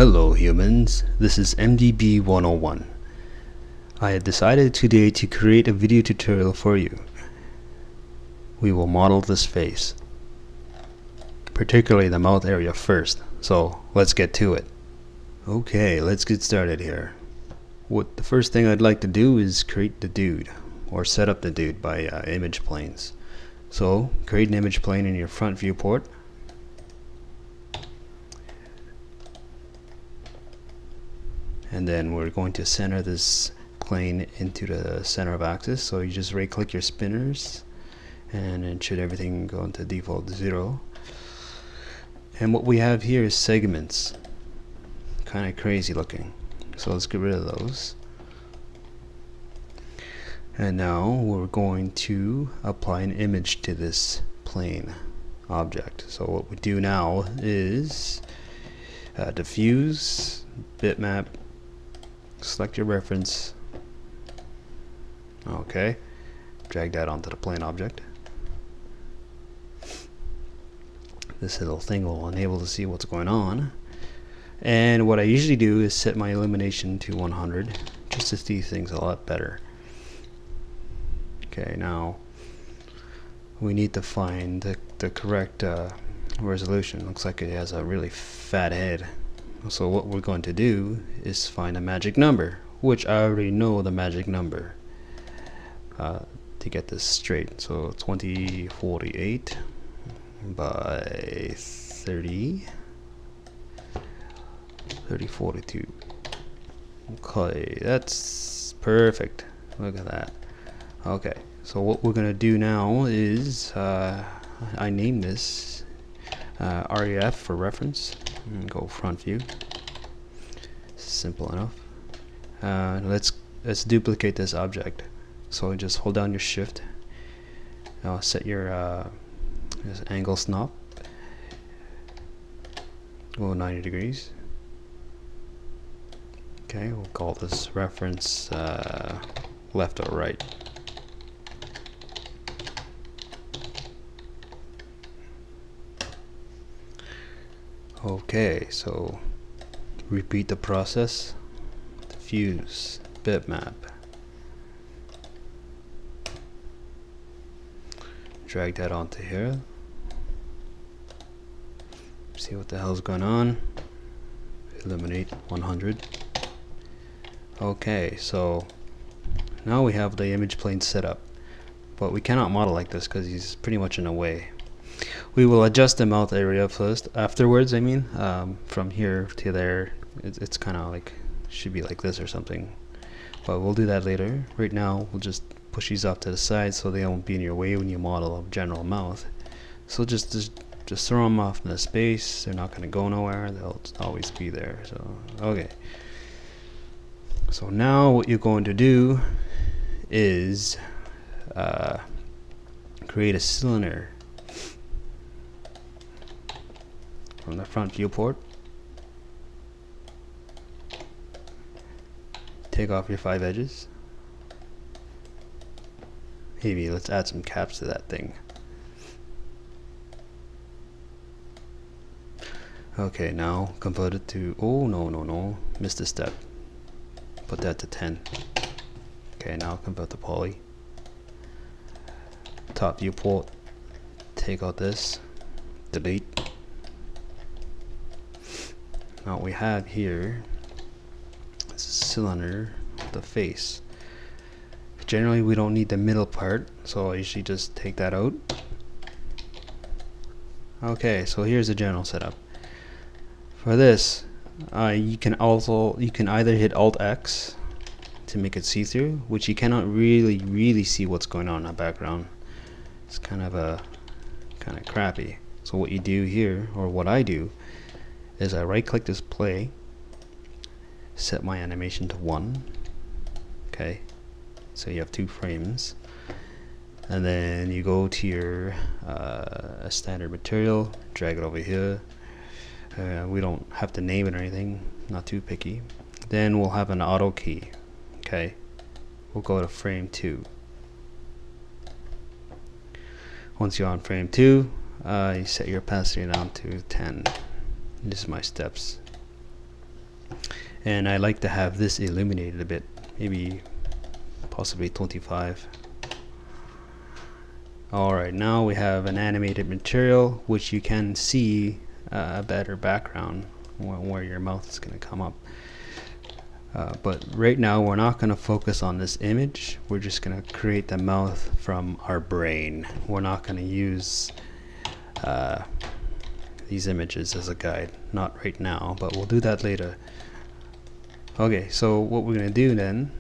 Hello humans, this is MDB 101. I had decided today to create a video tutorial for you. We will model this face, particularly the mouth area first, so let's get to it. Okay, let's get started here. The first thing I'd like to do is create the dude, or set up the dude by image planes. So create an image plane in your front viewport. And then we're going to center this plane into the center of axis. So you just right click your spinners and then should everything go into default 0. And what we have here is segments, kind of crazy looking, so let's get rid of those. And now we're going to apply an image to this plane object. So what we do now is diffuse, bitmap, select your reference, okay, drag that onto the plane object. This little thing will enable to see what's going on. And what I usually do is set my illumination to 100 just to see things a lot better. Okay, now we need to find the correct resolution. Looks like it has a really fat head. So what we're going to do is find a magic number, which I already know the magic number to get this straight. So 2048 by 3042. Okay, that's perfect. Look at that. Okay, so what we're gonna do now is I name this REF for reference, and go front view. Simple enough. Let's duplicate this object. So just hold down your shift. Now set your angle snap. Go 90 degrees. Okay, we'll call this reference left or right. Okay, so repeat the process. Diffuse, bitmap, drag that onto here. See what the hell's going on. Eliminate 100. Okay, so now we have the image plane set up, but we cannot model like this because he's pretty much in the way. We will adjust the mouth area first, afterwards I mean, from here to there. It's kind of like, should be like this or something, but we'll do that later. Right now we'll just push these off to the side so they won't be in your way when you model a general mouth. So just throw them off in the space. They're not going to go nowhere, they'll always be there. So okay, so now what you're going to do is create a cylinder from the front viewport. Take off your 5 edges. Maybe let's add some caps to that thing. Okay, now convert it to, oh no, missed a step. Put that to 10. Okay, now convert to poly. Top viewport, take out this, delete. Now what we have here is a cylinder with the face. Generally we don't need the middle part, so I usually just take that out. Okay, so here's the general setup. For this, you can either hit Alt X to make it see-through, which you cannot really see what's going on in the background. It's kind of crappy. So what you do here, or what I do, is I right click this play, set my animation to 1. Okay, so you have 2 frames, and then you go to your standard material, drag it over here. We don't have to name it or anything, not too picky. Then we'll have an auto key. Okay, we'll go to frame 2. Once you're on frame 2, you set your opacity down to 10. This is my steps. and I like to have this illuminated a bit, maybe possibly 25. Alright, now we have an animated material which you can see a better background where your mouth is going to come up. But right now we're not going to focus on this image. We're just going to create the mouth from our brain. We're not going to use these images as a guide. Not right now, but we'll do that later. Okay, so what we're going to do then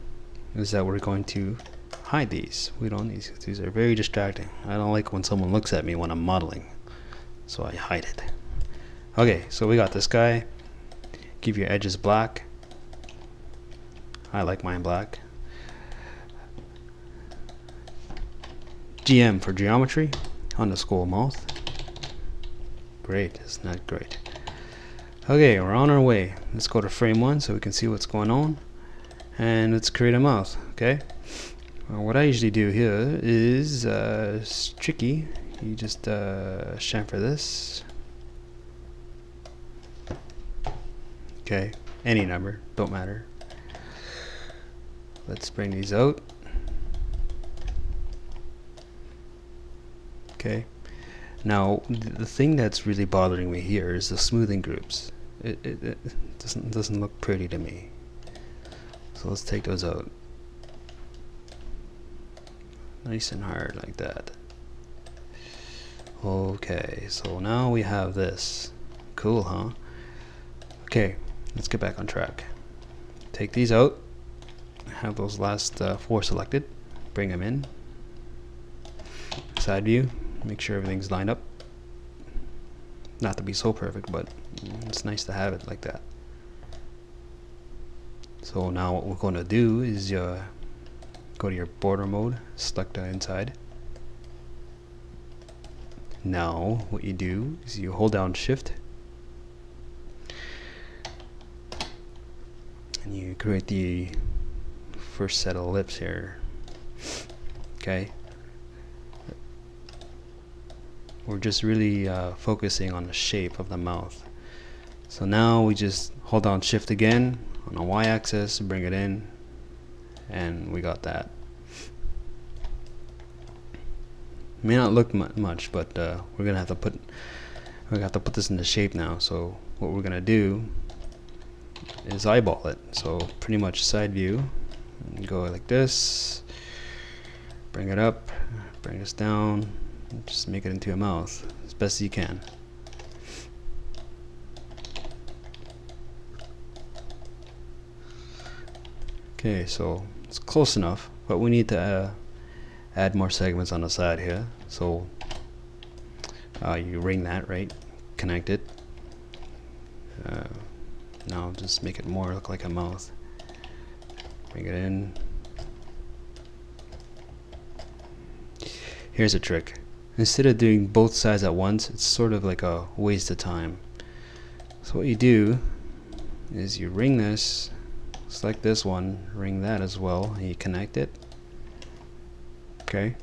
is that we're going to hide these. We don't need these. Are very distracting. I don't like when someone looks at me when I'm modeling, so I hide it. Okay, so we got this guy. Give your edges black. I like mine black. GM for geometry. Underscore mouth. Great, isn't that great? Okay, we're on our way. Let's go to frame 1 so we can see what's going on, and let's create a mouth. Okay. What I usually do here is it's tricky. You just chamfer this. Okay, any number, don't matter. Let's bring these out. Okay. Now the thing that's really bothering me here is the smoothing groups. It doesn't look pretty to me. So let's take those out. Nice and hard like that. Okay, so now we have this. Cool, huh? Okay, let's get back on track. Take these out. Have those last 4 selected. Bring them in. Side view. Make sure everything's lined up. Not to be so perfect, but it's nice to have it like that. So now what we're going to do is go to your border mode, select the inside. Now what you do is you hold down Shift and you create the first set of lips here. Okay, we're just really focusing on the shape of the mouth. So now we just hold down Shift again on the y-axis, bring it in, and we got that. May not look much, but we're gonna have to put this into shape now. So what we're gonna do is eyeball it. So pretty much side view, and go like this, bring it up, bring this down, and just make it into a mouth as best as you can. Okay, so it's close enough, but we need to add more segments on the side here. So you ring that, right? Connect it. Now just make it more look like a mouth. Bring it in. Here's a trick. Instead of doing both sides at once, it's sort of like a waste of time. So what you do is you ring this, select this one, ring that as well, and you connect it. Okay.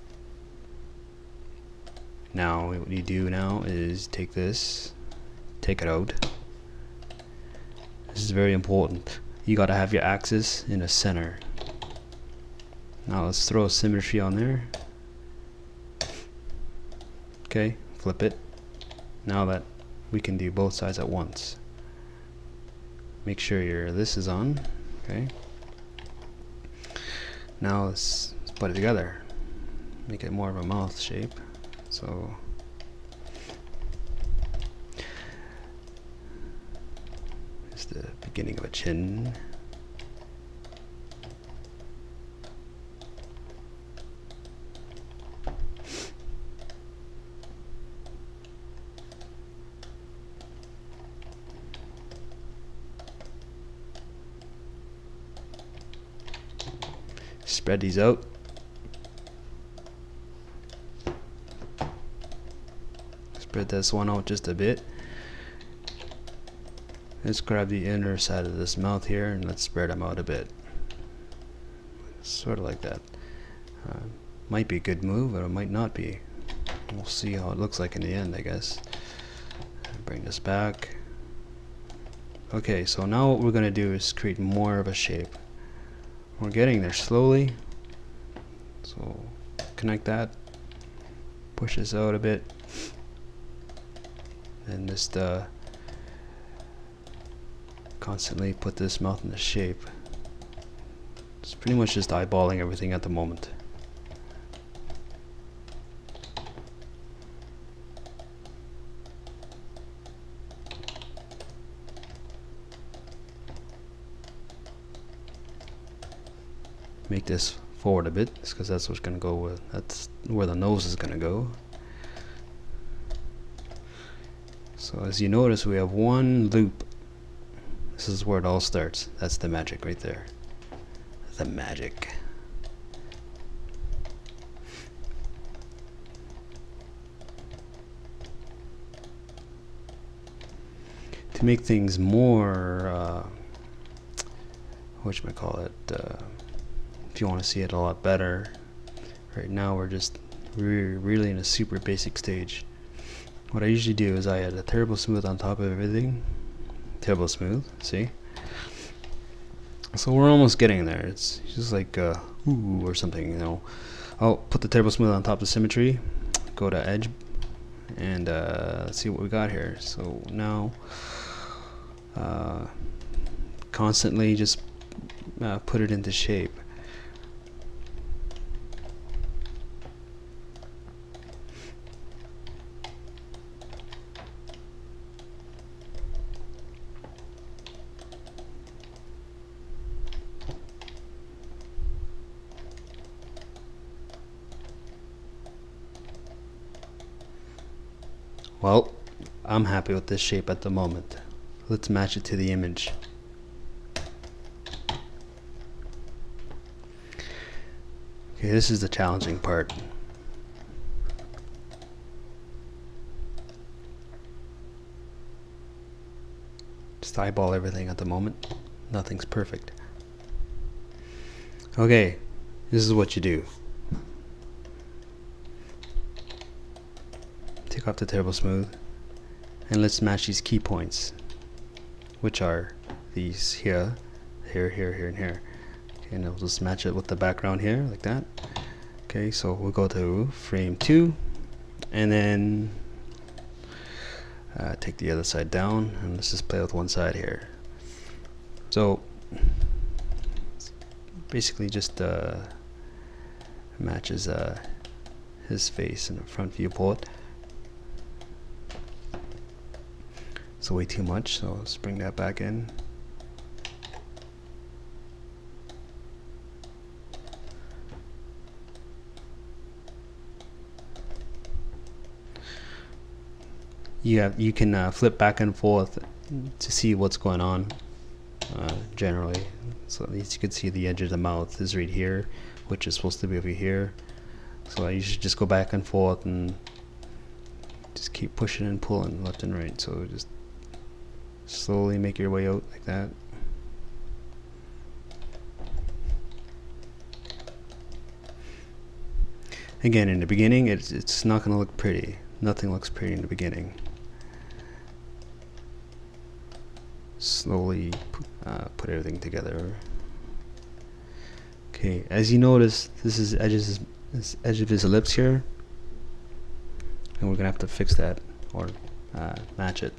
Now what you do now is take this, take it out. This is very important. You gotta have your axis in the center. Now let's throw a symmetry on there. Okay, flip it. Now that we can do both sides at once. Make sure this is on. Okay. Now let's put it together. Make it more of a mouth shape. So it's the beginning of a chin. Spread these out. Spread this one out just a bit. Let's grab the inner side of this mouth here and let's spread them out a bit. Sort of like that. Might be a good move, or it might not be. We'll see how it looks like in the end, I guess. Bring this back. Okay, so now what we're going to do is create more of a shape. We're getting there slowly. So connect that, push this out a bit, and just constantly put this mouth in the shape. It's pretty much just eyeballing everything at the moment. Make this forward a bit, because that's what's going to go with, that's where the nose is going to go. So as you notice, we have one loop. This is where it all starts. That's the magic right there. The magic. To make things more whatchamacallit, if you want to see it a lot better, right now we're just really in a super basic stage. What I usually do is I add a terrible smooth on top of everything. Terrible smooth, see? So we're almost getting there. It's just like ooh or something, you know. I'll put the terrible smooth on top of Symmetry, go to edge, and let's see what we got here. So now constantly just put it into shape. Well, I'm happy with this shape at the moment. Let's match it to the image. Okay, this is the challenging part. Just eyeball everything at the moment. Nothing's perfect. Okay, this is what you do. Take off the terrible smooth, and let's match these key points, which are these here, here, here, here, and here. Okay, and we'll just match it with the background here, like that. Okay, so we'll go to frame 2, and then take the other side down, and let's just play with one side here. So basically just matches his face in the front viewport. So way too much, so let's bring that back in. You can flip back and forth to see what's going on generally. So at least you can see the edge of the mouth is right here, which is supposed to be over here. So I usually just go back and forth and just keep pushing and pulling left and right. So just slowly make your way out like that. Again, in the beginning, it's not going to look pretty. Nothing looks pretty in the beginning. Slowly put everything together. Okay, as you notice, this is this edge of his ellipse here, and we're gonna have to fix that or match it.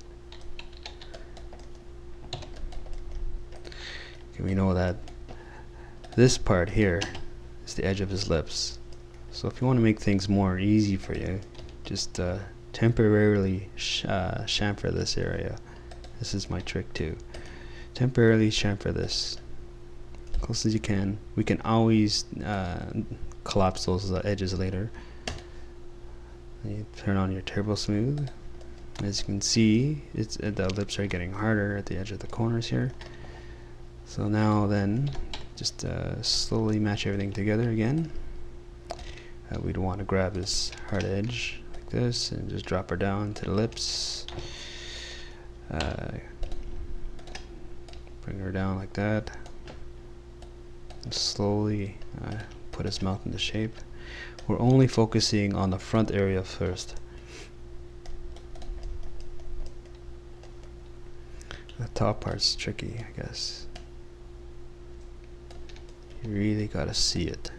Okay, we know that this part here is the edge of his lips. So if you want to make things more easy for you, just temporarily chamfer this area. This is my trick too. Temporarily chamfer this close as you can. We can always collapse those edges later. You turn on your turbo smooth. As you can see, the lips are getting harder at the edge of the corners here. So now then, just slowly match everything together again. We'd want to grab this hard edge like this and just drop her down to the lips. Bring her down like that. And slowly put his mouth into shape. We're only focusing on the front area first. The top part's tricky, I guess. You really gotta see it.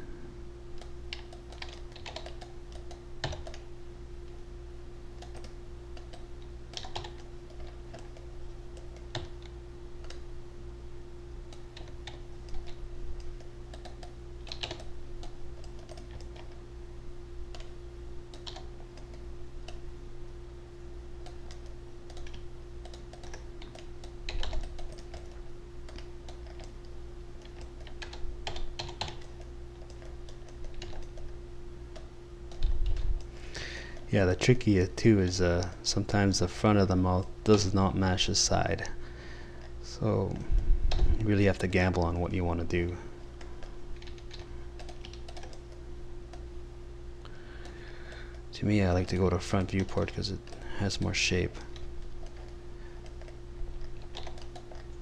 Yeah, the tricky too is sometimes the front of the mouth does not match the side. So you really have to gamble on what you want to do. To me, I like to go to front viewport because it has more shape.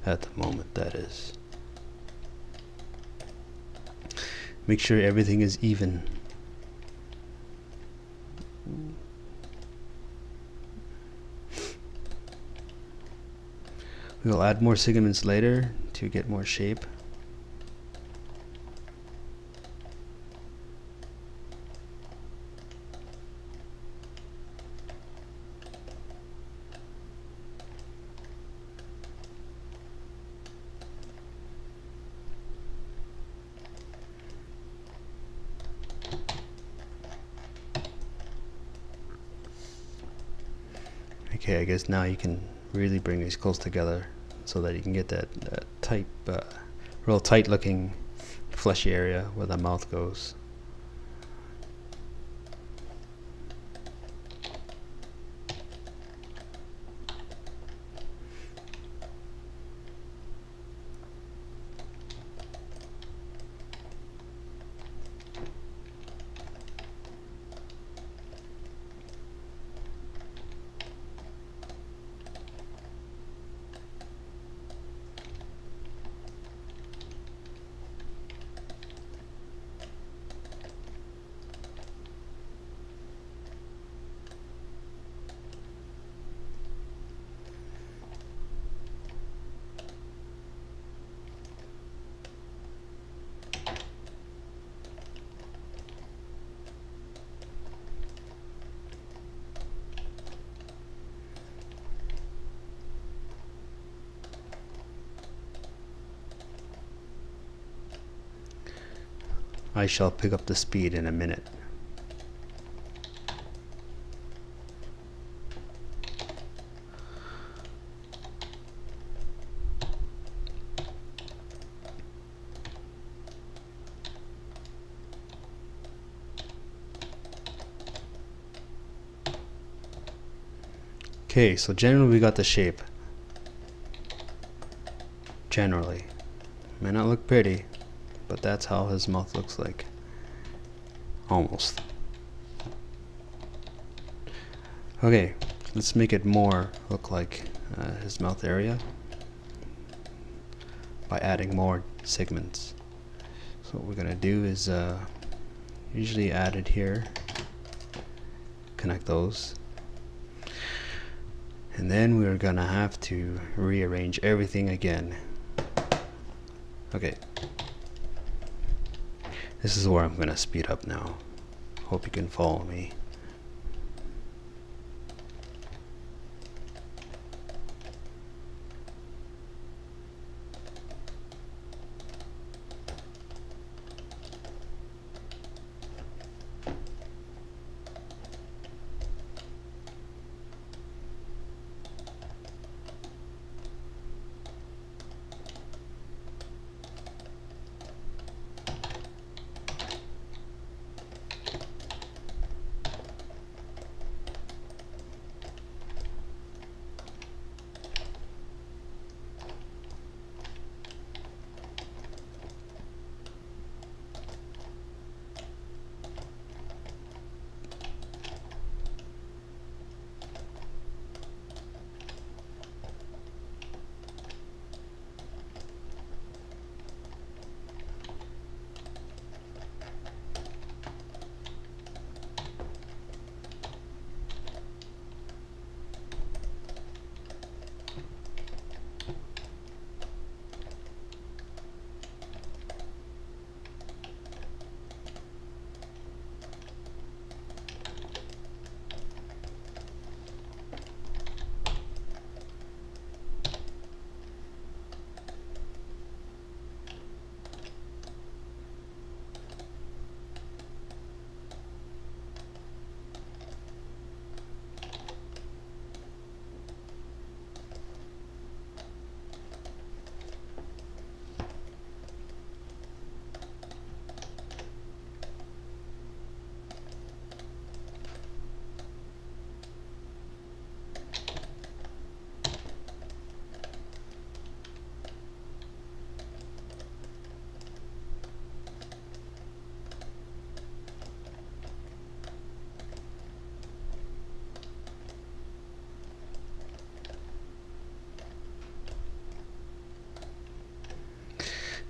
At the moment, that is. Make sure everything is even. We'll add more segments later to get more shape. Okay, I guess now you can really bring these close together so that you can get that tight, real tight looking fleshy area where the mouth goes. I shall pick up the speed in a minute. Okay, so generally we got the shape. Generally. May not look pretty, but that's how his mouth looks like. Almost. Okay, let's make it more look like his mouth area by adding more segments. So what we're gonna do is usually add it here, connect those, and then we're gonna have to rearrange everything again. Okay, this is where I'm gonna speed up now. Hope you can follow me.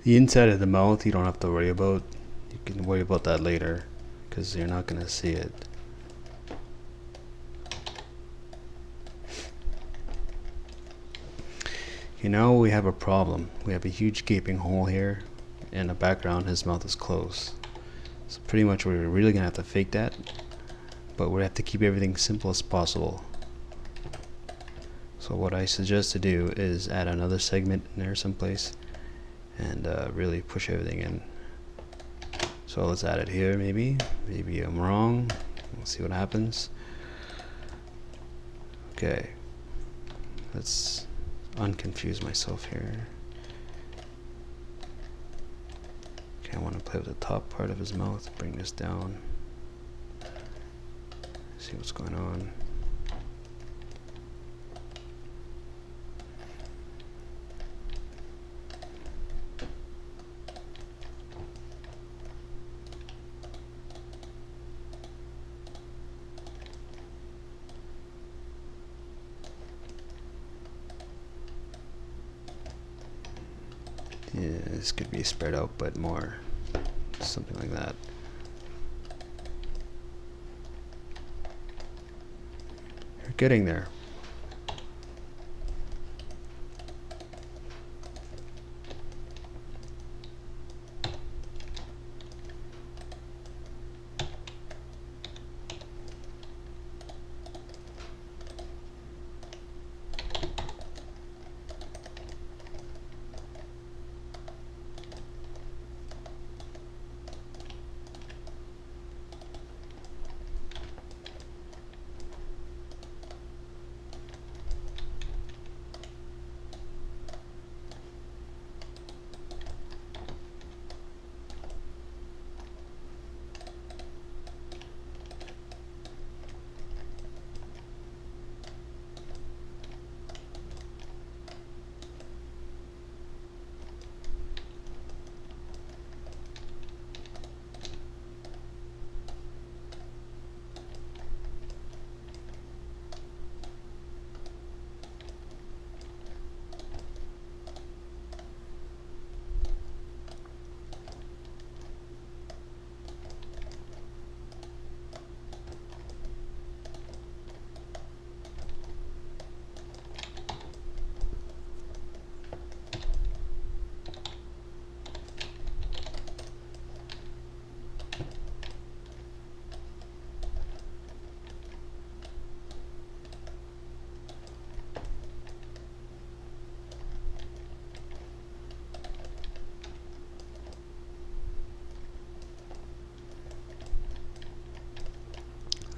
The inside of the mouth you don't have to worry about. You can worry about that later because you're not going to see it. Okay, now we have a problem. We have a huge gaping hole here. In the background his mouth is closed. So pretty much we're really going to have to fake that. But we have to keep everything simple as possible. So what I suggest to do is add another segment in there someplace and really push everything in. So let's add it here maybe. Maybe I'm wrong. We'll see what happens. Okay. Let's unconfuse myself here. Okay, I want to play with the top part of his mouth. Bring this down. See what's going on. Yeah, this could be spread out, but more something like that. You're getting there.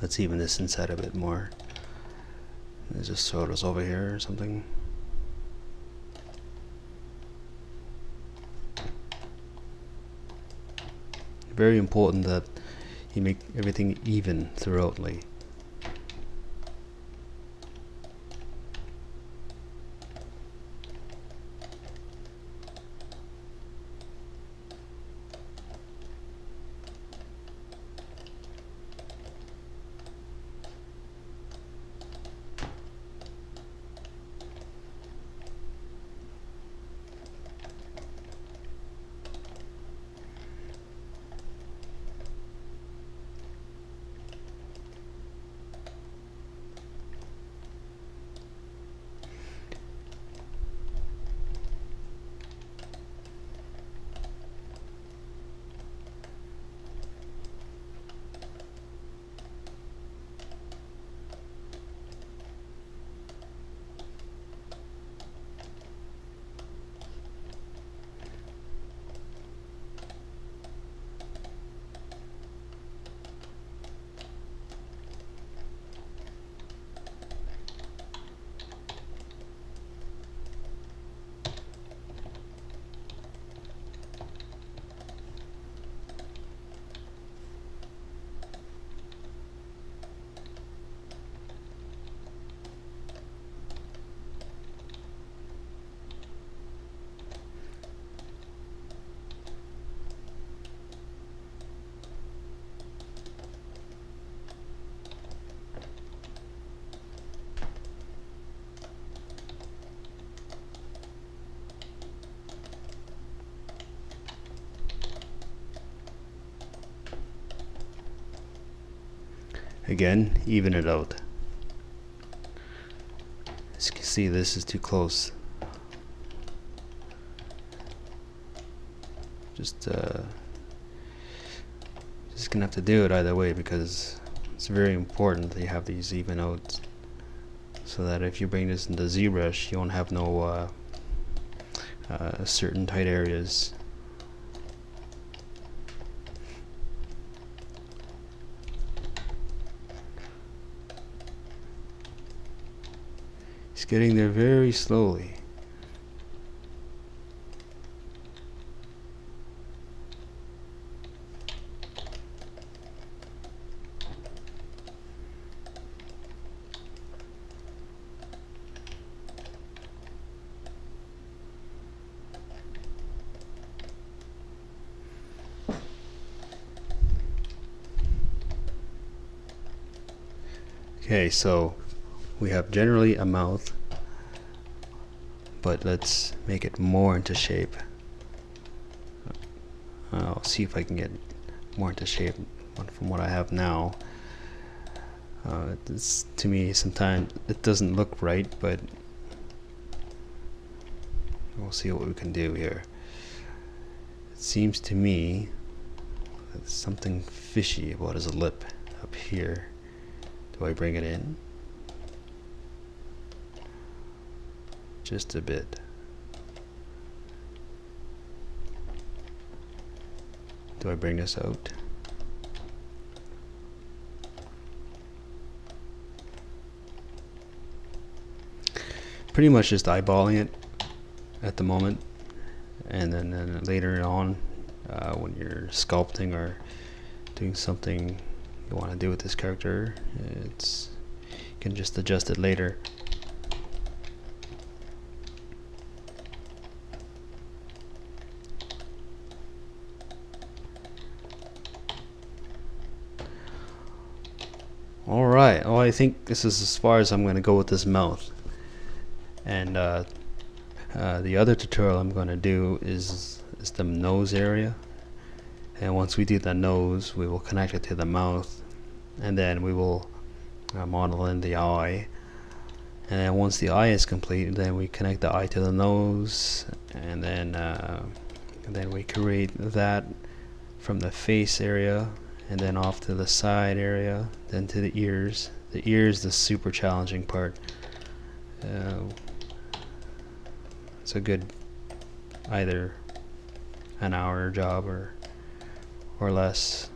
Let's even this inside a bit more. Let's just throw this over here or something. Very important that you make everything even throughoutly. Again, even it out. As you can see, this is too close. Just gonna have to do it either way, because it's very important that you have these even out, so that if you bring this into ZBrush, you won't have no certain tight areas. It's getting there very slowly. Okay, so we have generally a mouth, but let's make it more into shape. I'll see if I can get more into shape from what I have now. To me, sometimes it doesn't look right, but we'll see what we can do here. It seems to me that something fishy about his lip up here. Do I bring it in? Just a bit. Do I bring this out? Pretty much just eyeballing it at the moment, and then later on, when you're sculpting or doing something you want to do with this character, you can just adjust it later. Alright, well, I think this is as far as I'm going to go with this mouth. And the other tutorial I'm going to do is the nose area. And once we do the nose, we will connect it to the mouth, and then we will model in the eye. And then once the eye is complete, then we connect the eye to the nose, and then we create that from the face area, and then off to the side area, then to the ears. The ears, the super challenging part. It's a good either an hour job or less.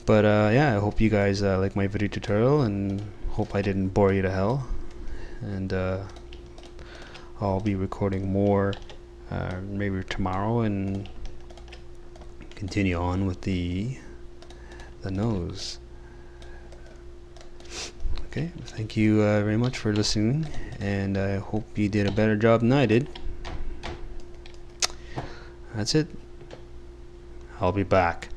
But yeah, I hope you guys like my video tutorial, and hope I didn't bore you to hell. And I'll be recording more maybe tomorrow, and continue on with the nose. Okay, thank you very much for listening, and I hope you did a better job than I did. That's it. I'll be back.